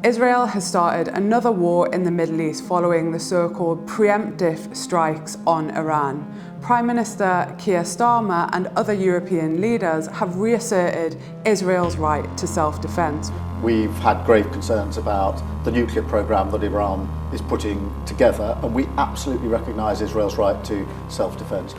Israel has started another war in the Middle East following the so-called preemptive strikes on Iran. Prime Minister Keir Starmer and other European leaders have reasserted Israel's right to self-defense. We've had grave concerns about the nuclear programme that Iran is putting together, and we absolutely recognise Israel's right to self-defence.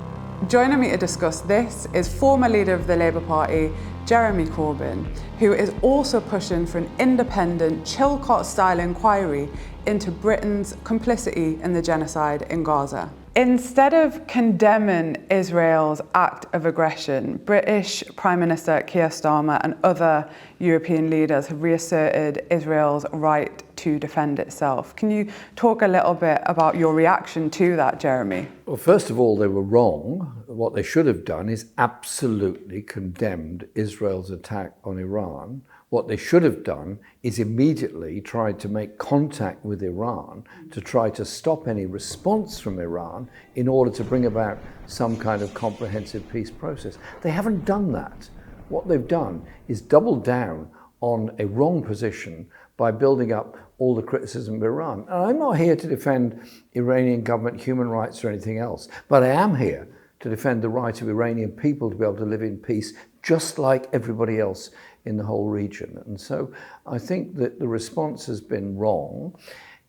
Joining me to discuss this is former leader of the Labour Party, Jeremy Corbyn, who is also pushing for an independent Chilcot-style inquiry into Britain's complicity in the genocide in Gaza. Instead of condemning Israel's act of aggression, British Prime Minister Keir Starmer and other European leaders have reasserted Israel's right to defend itself. Can you talk a little bit about your reaction to that, Jeremy? Well, first of all, they were wrong. What they should have done is absolutely condemned Israel's attack on Iran. What they should have done is immediately tried to make contact with Iran to try to stop any response from Iran in order to bring about some kind of comprehensive peace process. They haven't done that. What they've done is doubled down on a wrong position by building up all the criticism of Iran. And I'm not here to defend Iranian government human rights or anything else, but I am here to defend the right of Iranian people to be able to live in peace just like everybody else in the whole region. And so I think that the response has been wrong.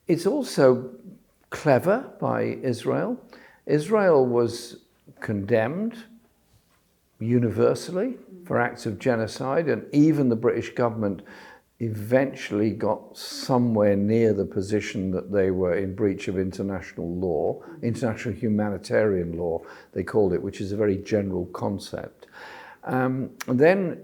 It's also clever by Israel. Israel was condemned universally for acts of genocide, and even the British government eventually got somewhere near the position that they were in breach of international law, international humanitarian law, they called it, which is a very general concept. And then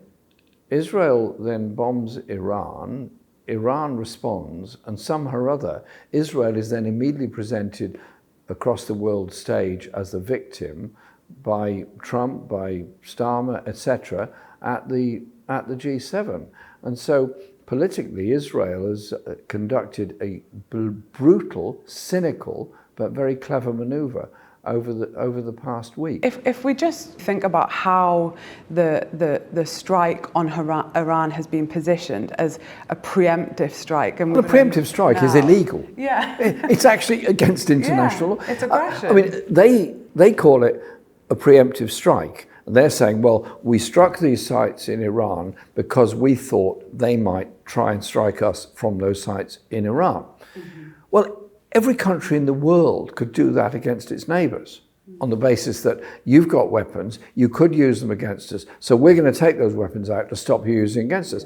Israel then bombs Iran, Iran responds, and somehow or other, Israel is then immediately presented across the world stage as the victim by Trump, by Starmer, etc., at the G7. And so politically, Israel has conducted a brutal, cynical, but very clever maneuver over the past week. If we just think about how the strike on Iran has been positioned as a preemptive strike. And the preemptive strike is illegal. Yeah. It's actually against international law. It's aggression. I mean, they call it a preemptive strike. They're saying, well, we struck these sites in Iran because we thought they might try and strike us from those sites in Iran. Mm-hmm. Well, every country in the world could do that against its neighbours on the basis that you've got weapons, you could use them against us, so we're going to take those weapons out to stop you using against us.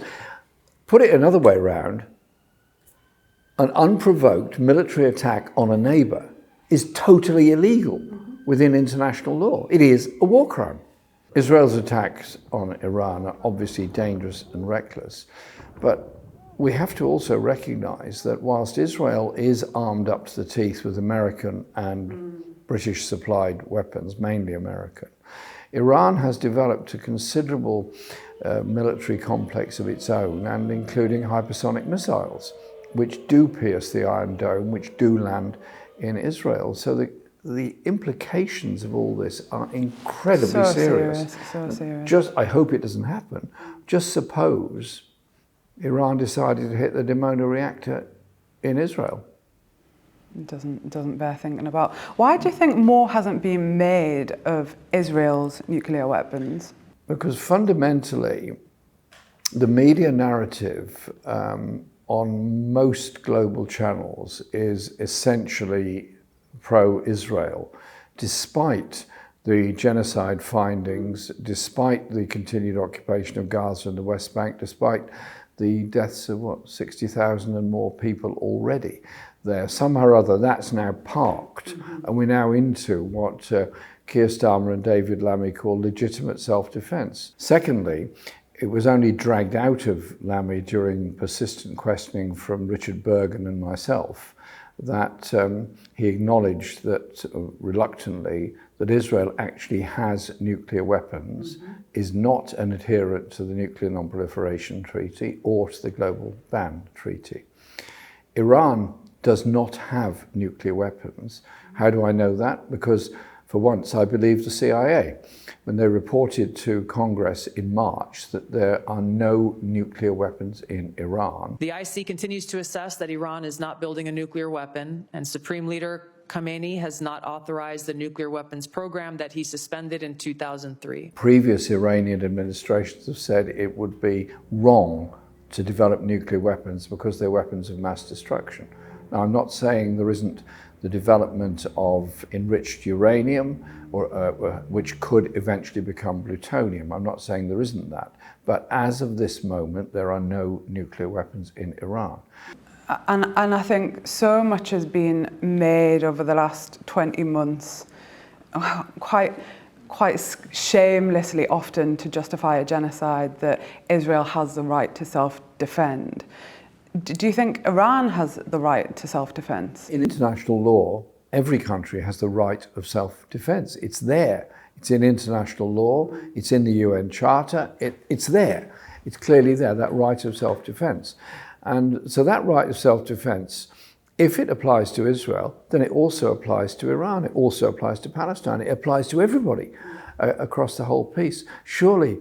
Put it another way around, an unprovoked military attack on a neighbour is totally illegal within international law. It is a war crime. Israel's attacks on Iran are obviously dangerous and reckless, but we have to also recognise that whilst Israel is armed up to the teeth with American and British supplied weapons, mainly American, Iran has developed a considerable military complex of its own, and including hypersonic missiles, which do pierce the Iron Dome, which do land in Israel. So the implications of all this are incredibly serious. So serious. I hope it doesn't happen. Just suppose Iran decided to hit the Dimona reactor in Israel. It doesn't bear thinking about. Why do you think more hasn't been made of Israel's nuclear weapons? Because fundamentally, the media narrative on most global channels is essentially pro-Israel, despite the genocide findings, despite the continued occupation of Gaza and the West Bank, despite the deaths of 60,000 and more people already there. Somehow or other, that's now parked, and we're now into what Keir Starmer and David Lammy call legitimate self-defense. Secondly, it was only dragged out of Lammy during persistent questioning from Richard Bergen and myself that he acknowledged that, reluctantly, that Israel actually has nuclear weapons, is not an adherent to the Nuclear Non-Proliferation Treaty or to the Global Ban Treaty. Iran does not have nuclear weapons. How do I know that? Because for once, I believe the CIA when they reported to Congress in March that there are no nuclear weapons in Iran. The IC continues to assess that Iran is not building a nuclear weapon, and Supreme Leader Khamenei has not authorized the nuclear weapons program that he suspended in 2003. Previous Iranian administrations have said it would be wrong to develop nuclear weapons because they're weapons of mass destruction. Now, I'm not saying there isn't the development of enriched uranium, which could eventually become plutonium. I'm not saying there isn't that. But as of this moment, there are no nuclear weapons in Iran. And I think so much has been made over the last 20 months, quite shamelessly often to justify a genocide, that Israel has the right to self-defend. Do you think Iran has the right to self-defense? In international law, every country has the right of self-defense. It's there. It's in international law. It's in the UN Charter. It's there. It's clearly there, that right of self-defense. And so that right of self-defense, if it applies to Israel, then it also applies to Iran. It also applies to Palestine. It applies to everybody across the whole piece. Surely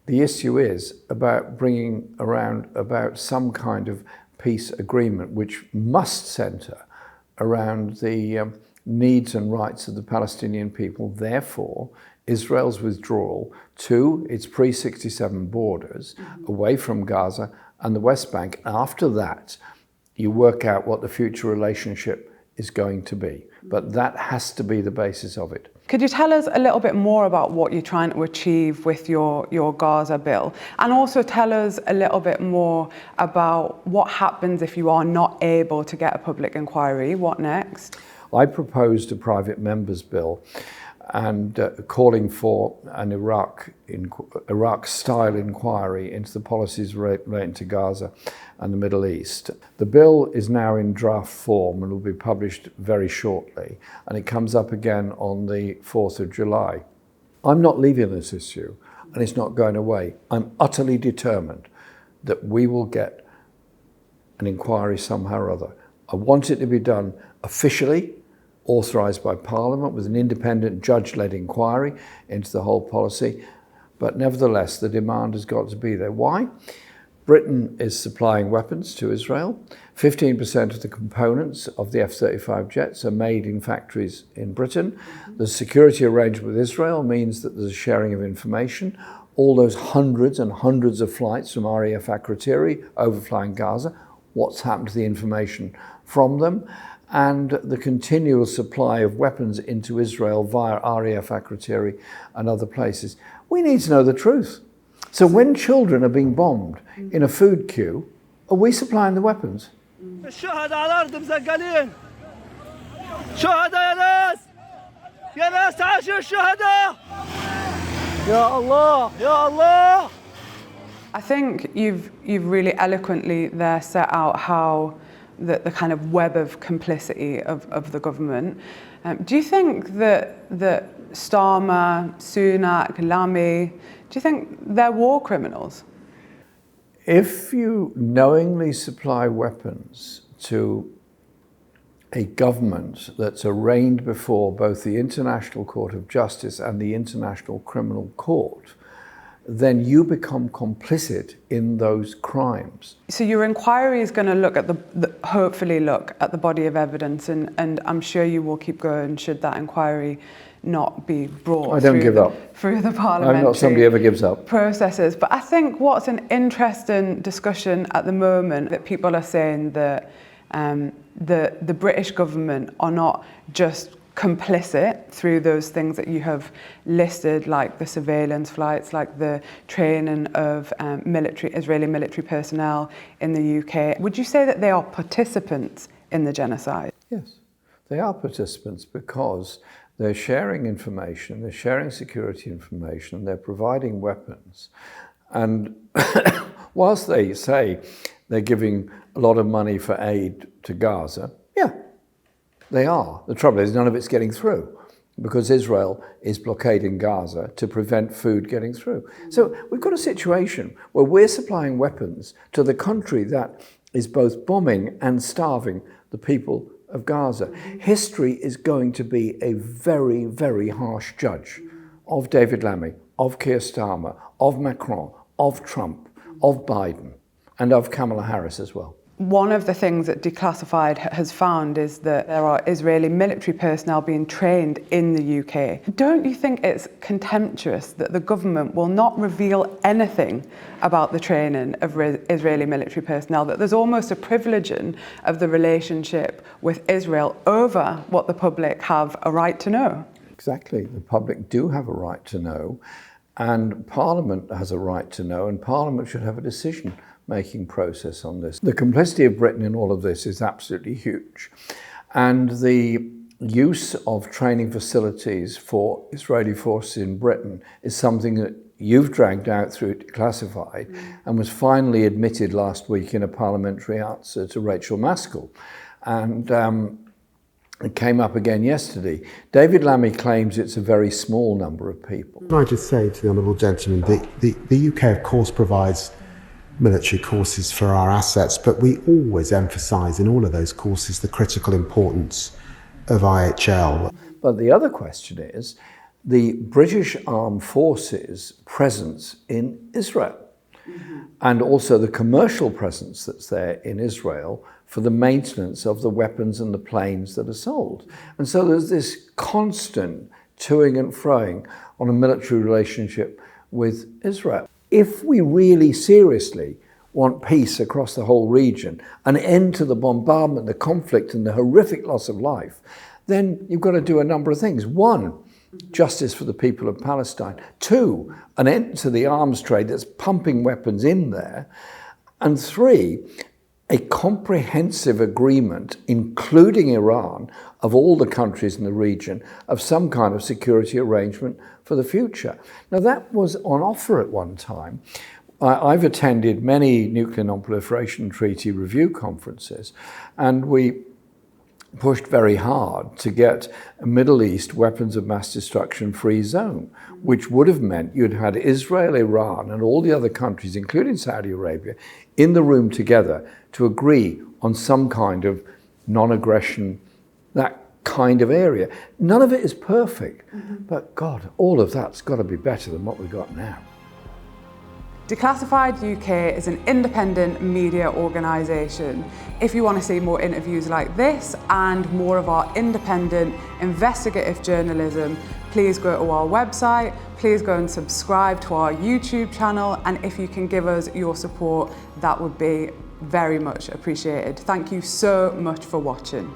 the issue is about bringing around about some kind of peace agreement which must centre around the needs and rights of the Palestinian people. Therefore, Israel's withdrawal to its pre-67 borders, away from Gaza and the West Bank. After that, you work out what the future relationship is going to be. But that has to be the basis of it. Could you tell us a little bit more about what you're trying to achieve with your Gaza bill? And also tell us a little bit more about what happens if you are not able to get a public inquiry. What next? I proposed a private members bill and calling for an Iraq-style inquiry into the policies relating to Gaza and the Middle East. The bill is now in draft form and will be published very shortly, and it comes up again on the 4th of July. I'm not leaving this issue, and it's not going away. I'm utterly determined that we will get an inquiry somehow or other. I want it to be done officially, authorised by Parliament, with an independent judge-led inquiry into the whole policy. But nevertheless, the demand has got to be there. Why? Britain is supplying weapons to Israel. 15% of the components of the F-35 jets are made in factories in Britain. The security arrangement with Israel means that there's a sharing of information. All those hundreds and hundreds of flights from RAF Akrotiri overflying Gaza, what's happened to the information from them? And the continual supply of weapons into Israel via RAF Akrotiri and other places. We need to know the truth. So when children are being bombed in a food queue, are we supplying the weapons? I think you've really eloquently there set out how the kind of web of complicity of the government. Do you think that Starmer, Sunak, Lamy, do you think they're war criminals? If you knowingly supply weapons to a government that's arraigned before both the International Court of Justice and the International Criminal Court, then you become complicit in those crimes. So your inquiry is going to look at hopefully look at the body of evidence, and I'm sure you will keep going should that inquiry not be brought I don't give up. Through the parliamentary I'm not somebody who ever gives up. processes. But I think what's an interesting discussion at the moment, that people are saying that the British government are not just complicit through those things that you have listed, like the surveillance flights, like the training of Israeli military personnel in the UK. Would you say that they are participants in the genocide? Yes, they are participants because they're sharing information, they're sharing security information, they're providing weapons. And whilst they say they're giving a lot of money for aid to Gaza, yeah, they are. The trouble is none of it's getting through because Israel is blockading Gaza to prevent food getting through. So we've got a situation where we're supplying weapons to the country that is both bombing and starving the people of Gaza. History is going to be a very, very harsh judge of David Lammy, of Keir Starmer, of Macron, of Trump, of Biden, and of Kamala Harris as well. One of the things that Declassified has found is that there are Israeli military personnel being trained in the UK. Don't you think it's contemptuous that the government will not reveal anything about the training of Israeli military personnel, that there's almost a privileging of the relationship with Israel over what the public have a right to know? Exactly. The public do have a right to know, and Parliament has a right to know, and Parliament should have a decision-making process on this. The complicity of Britain in all of this is absolutely huge, and the use of training facilities for Israeli forces in Britain is something that you've dragged out through Declassified and was finally admitted last week in a parliamentary answer to Rachel Maskell. And it came up again yesterday. David Lammy claims it's a very small number of people. Can I just say to the honourable gentleman, the UK of course provides military courses for our assets, but we always emphasise in all of those courses the critical importance of IHL. But the other question is the British Armed Forces' presence in Israel, and also the commercial presence that's there in Israel for the maintenance of the weapons and the planes that are sold. And so there's this constant toing and froing on a military relationship with Israel. If we really seriously want peace across the whole region, an end to the bombardment, the conflict and the horrific loss of life, then you've got to do a number of things. One, justice for the people of Palestine. Two, an end to the arms trade that's pumping weapons in there. And three, a comprehensive agreement, including Iran, of all the countries in the region, of some kind of security arrangement for the future. Now, that was on offer at one time. I've attended many nuclear non-proliferation treaty review conferences, and we pushed very hard to get a Middle East weapons of mass destruction free zone, which would have meant you'd had Israel, Iran, and all the other countries, including Saudi Arabia, in the room together to agree on some kind of non-aggression, that kind of area. None of it is perfect, but God, all of that's got to be better than what we've got now. Declassified UK is an independent media organisation. If you want to see more interviews like this and more of our independent investigative journalism, please go to our website, please go and subscribe to our YouTube channel, and if you can give us your support, that would be very much appreciated. Thank you so much for watching.